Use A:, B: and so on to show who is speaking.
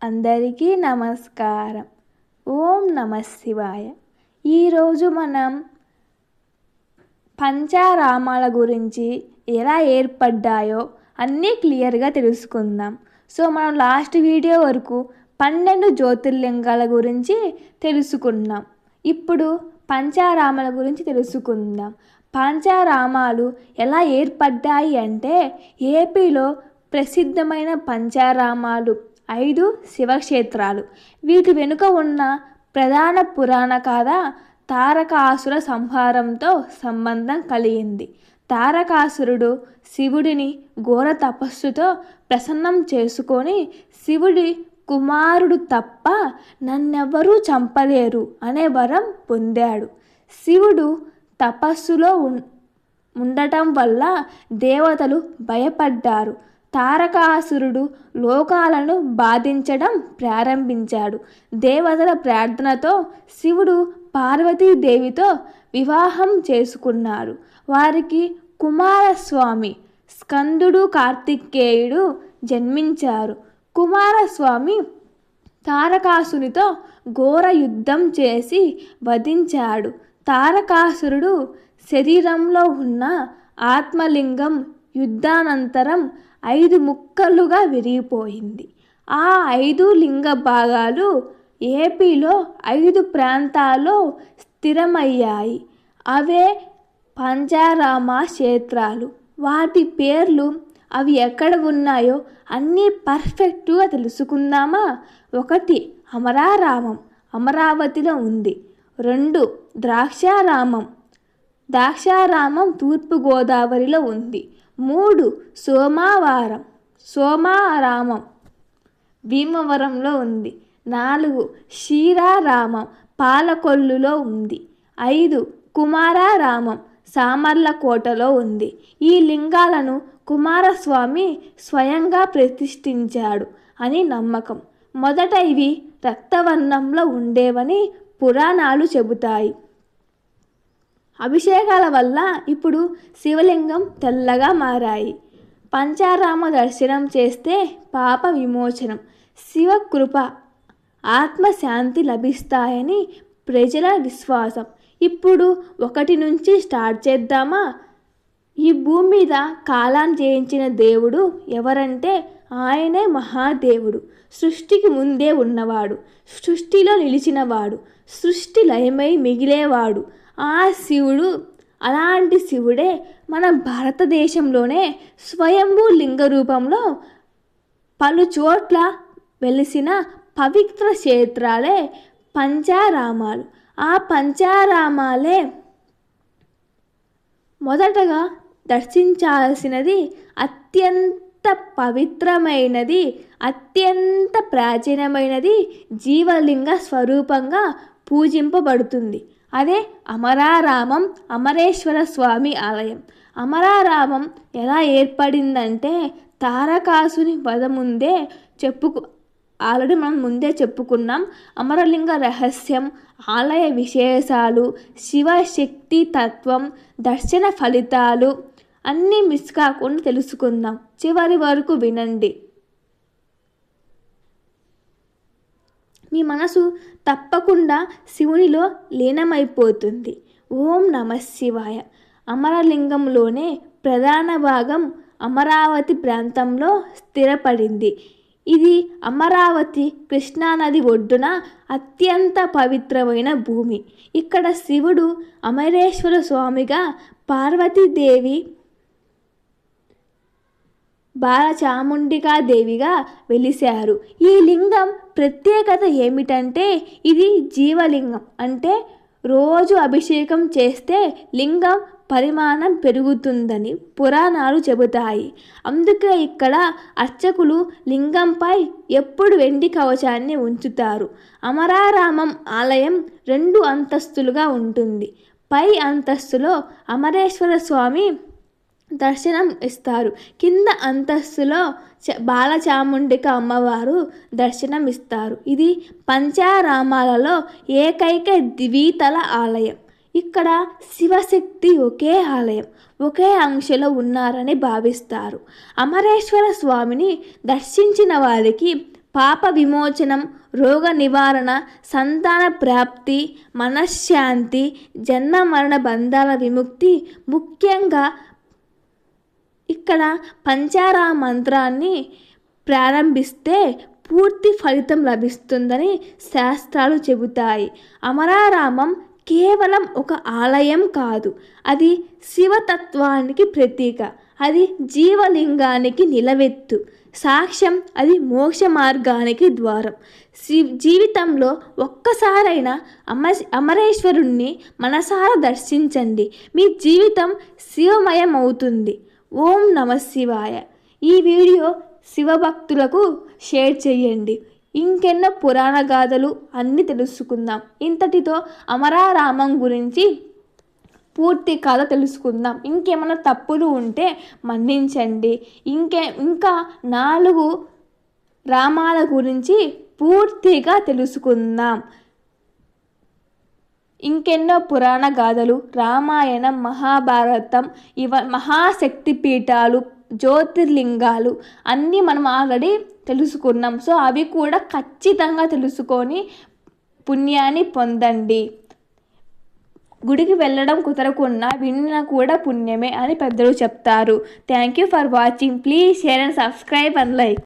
A: అందరికీ నమస్కారం. ఓం నమః శివాయ. ఈరోజు మనం పంచారామాల గురించి ఎలా ఏర్పడ్డాయో అన్నీ క్లియర్గా తెలుసుకుందాం. మనం లాస్ట్ వీడియో వరకు 12 జ్యోతిర్లింగాల గురించి తెలుసుకున్నాం. ఇప్పుడు పంచారామాల గురించి తెలుసుకుందాం. పంచారామాలు ఎలా ఏర్పడ్డాయి అంటే, ఏపీలో ప్రసిద్ధమైన పంచారామాలు 5 శివక్షేత్రాలు. వీటి వెనుక ఉన్న ప్రధాన పురాణ కథ తారకాసుర సంహారంతో సంబంధం కలిగింది. తారకాసురుడు శివుడిని ఘోర తపస్సుతో ప్రసన్నం చేసుకొని, శివుడి కుమారుడు తప్ప నన్నెవరూ చంపలేరు అనే వరం పొందాడు. శివుడు తపస్సులో ఉండటం వల్ల దేవతలు భయపడ్డారు. తారకాసురుడు లోకాలను బాధించడం ప్రారంభించాడు. దేవతల ప్రార్థనతో శివుడు పార్వతీదేవితో వివాహం చేసుకున్నారు. వారికి కుమారస్వామి, స్కందుడు, కార్తికేయుడు జన్మించారు. కుమారస్వామి తారకాసునితో ఘోర యుద్ధం చేసి వధించాడు. తారకాసురుడు శరీరంలో ఉన్న ఆత్మలింగం యుద్ధానంతరం 5 ముక్కలుగా విరిగిపోయింది. ఆ 5 లింగ భాగాలు ఏపీలో 5 ప్రాంతాల్లో స్థిరమయ్యాయి. అవే పంచారామ క్షేత్రాలు. వాటి పేర్లు, అవి ఎక్కడ ఉన్నాయో అన్నీ పర్ఫెక్ట్గా తెలుసుకుందామా? 1 అమరారామం, అమరావతిలో ఉంది. 2 ద్రాక్షారామం, ద్రాక్షారామం తూర్పుగోదావరిలో ఉంది. 3 సోమారామం, భీమవరంలో ఉంది. 4 క్షీరారామం, పాలకొల్లులో ఉంది. 5 కుమారారామం, సామర్లకోటలో ఉంది. ఈ లింగాలను కుమారస్వామి స్వయంగా ప్రతిష్ఠించాడు అని నమ్మకం. మొదట ఇవి రక్తవర్ణంలో ఉండేవని పురాణాలు చెబుతాయి. అభిషేకాల వల్ల ఇప్పుడు శివలింగం తెల్లగా మారాయి. పంచారామ దర్శనం చేస్తే పాప విమోచనం, శివకృప, ఆత్మశాంతి లభిస్తాయని ప్రజల విశ్వాసం. ఇప్పుడు 1 నుంచి స్టార్ట్ చేద్దామా? ఈ భూమి మీద కాలాన్ని జయించిన దేవుడు ఎవరంటే, ఆయనే మహాదేవుడు. సృష్టికి ముందే ఉన్నవాడు, సృష్టిలో నిలిచినవాడు, సృష్టి లయమై మిగిలేవాడు ఆ శివుడు. అలాంటి శివుడే మన భారతదేశంలోనే స్వయంభూ లింగ రూపంలో పలు చోట్ల వెలిసిన పవిత్ర క్షేత్రాలే పంచారామాలు. ఆ పంచారామాలే మొదటగా దర్శించాల్సినది. అత్యంత పవిత్రమైనది, అత్యంత ప్రాచీనమైనది, జీవలింగ స్వరూపంగా పూజింపబడుతుంది. అదే అమరారామం, అమరేశ్వర స్వామి ఆలయం. అమరారామం ఎలా ఏర్పడిందంటే, తారకాసుని వధ ఆల్రెడీ మనం ముందే చెప్పుకున్నాం. అమరలింగ రహస్యం, ఆలయ విశేషాలు, శివశక్తి తత్వం, దర్శన ఫలితాలు అన్నీ మిస్ కాకుండా తెలుసుకుందాం. చివరి వరకు వినండి. మీ మనసు తప్పకుండా శివునిలో లీనమైపోతుంది. ఓం నమః శివాయ. అమరలింగంలోనే ప్రధాన భాగం అమరావతి ప్రాంతంలో స్థిరపడింది. ఇది అమరావతి కృష్ణానది ఒడ్డున అత్యంత పవిత్రమైన భూమి. ఇక్కడ శివుడు అమరేశ్వర స్వామిగా, పార్వతీదేవి బాలచాముండికాదేవిగా వెలిశారు. ఈ లింగం ప్రత్యేకత ఏమిటంటే, ఇది జీవలింగం. అంటే రోజు అభిషేకం చేస్తే లింగం పరిమాణం పెరుగుతుందని పురాణాలు చెబుతాయి. అందుకే ఇక్కడ అర్చకులు లింగంపై ఎప్పుడు వెండి కవచాన్ని ఉంచుతారు. అమరారామం ఆలయం 2 అంతస్తులుగా ఉంటుంది. పై అంతస్తులో అమరేశ్వర స్వామి దర్శనం ఇస్తారు. కింద అంతస్తులో బాలచాముండిక అమ్మవారు దర్శనం ఇస్తారు. ఇది పంచారామాలలో ఏకైక ద్వితల ఆలయం. ఇక్కడ శివశక్తి ఒకే ఆలయం, ఒకే అంశలో ఉన్నారని భావిస్తారు. అమరేశ్వర స్వామిని దర్శించిన వారికి పాప విమోచనం, రోగ నివారణ, సంతాన ప్రాప్తి, మనశ్శాంతి, జన్మ మరణ బంధాల విముక్తి. ముఖ్యంగా ఇక్కడ పంచారా మంత్రాన్ని ప్రారంభిస్తే పూర్తి ఫలితం లభిస్తుందని శాస్త్రాలు చెబుతాయి. అమరారామం కేవలం ఒక ఆలయం కాదు, అది శివతత్వానికి ప్రతీక, అది జీవలింగానికి నిలవెత్తు సాక్ష్యం, అది మోక్ష మార్గానికి ద్వారం. జీవితంలో ఒక్కసారైనా అమరేశ్వరుణ్ణి మనసారా దర్శించండి, మీ జీవితం శివమయం అవుతుంది. ఓం నమః శివాయ. ఈ వీడియో శివభక్తులకు షేర్ చేయండి. ఇంకెన్నో పురాణ గాథలు అన్నీ తెలుసుకుందాం. ఇంతటితో అమరారామం గురించి పూర్తి కథ తెలుసుకుందాం. ఇంకేమైనా తప్పులు ఉంటే మన్నించండి. ఇంకా 4 రామాల గురించి పూర్తిగా తెలుసుకుందాం. ఇంకెన్నో పురాణ గాథలు, రామాయణం, మహాభారతం, మహాశక్తి పీఠాలు, జ్యోతిర్లింగాలు అన్నీ మనం ఆల్రెడీ తెలుసుకున్నాం. సో అవి కూడా ఖచ్చితంగా తెలుసుకొని పుణ్యాన్ని పొందండి. గుడికి వెళ్ళడం కుదరకున్నా విన్న కూడా పుణ్యమే అని పెద్దలు చెప్తారు. Thank you for watching. Please share and subscribe and like.